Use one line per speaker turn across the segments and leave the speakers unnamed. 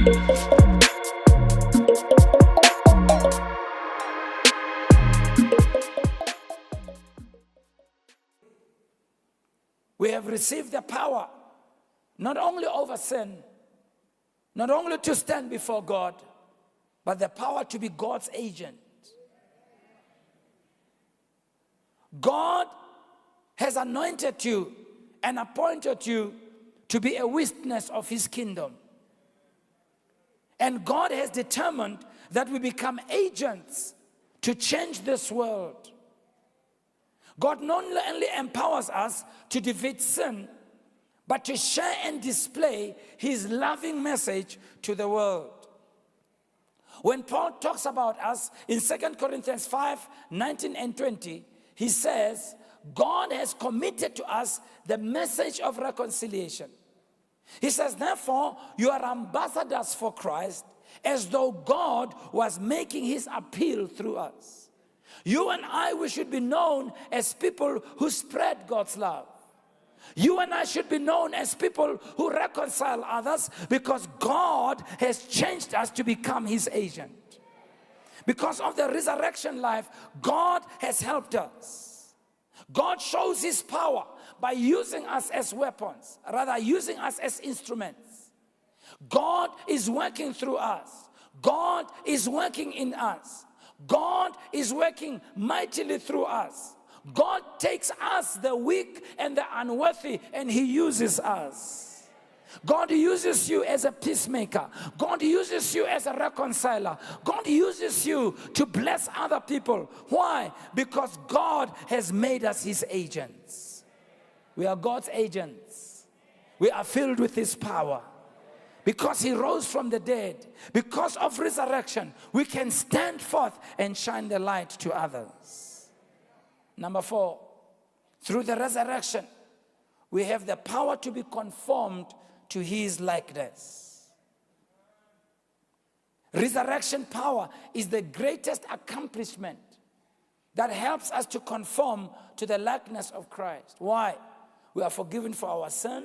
We have received the power not only over sin, not only to stand before God, but the power to be God's agent. God has anointed you and appointed you to be a witness of his kingdom. And God has determined that we become agents to change this world. God not only empowers us to defeat sin, but to share and display his loving message to the world. When Paul talks about us in 2 Corinthians 5:19 and 20, he says, God has committed to us the message of reconciliation. He says, therefore, you are ambassadors for Christ, as though God was making his appeal through us. You and I, we should be known as people who spread God's love. You and I should be known as people who reconcile others, because God has changed us to become his agent. Because of the resurrection life, God has helped us. God shows his power by using us as weapons, rather using us as instruments. God is working through us. God is working in us. God is working mightily through us. God takes us, the weak and the unworthy, and he uses us. God uses you as a peacemaker. God uses you as a reconciler. God uses you to bless other people. Why? Because God has made us his agents. We are God's agents. We are filled with his power. Because he rose from the dead, because of resurrection, we can stand forth and shine the light to others. Number 4, through the resurrection, we have the power to be conformed to his likeness. Resurrection power is the greatest accomplishment that helps us to conform to the likeness of Christ. Why? We are forgiven for our sin.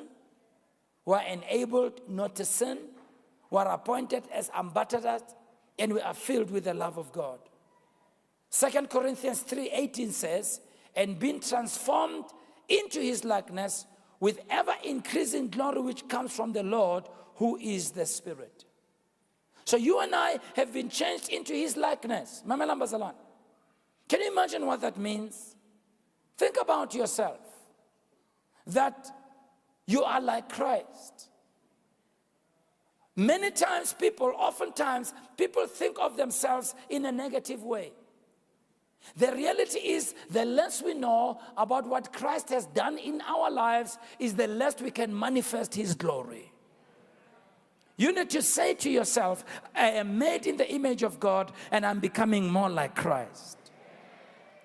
We are enabled not to sin. We are appointed as ambassadors, and we are filled with the love of God. 2 Corinthians 3:18 says, and being transformed into his likeness with ever-increasing glory which comes from the Lord, who is the Spirit. So you and I have been changed into his likeness. Can you imagine what that means? Think about yourself. That you are like Christ. Many times oftentimes people think of themselves in a negative way. The reality is, the less we know about what Christ has done in our lives is the less we can manifest his glory. You need to say to yourself, I am made in the image of God and I'm becoming more like Christ.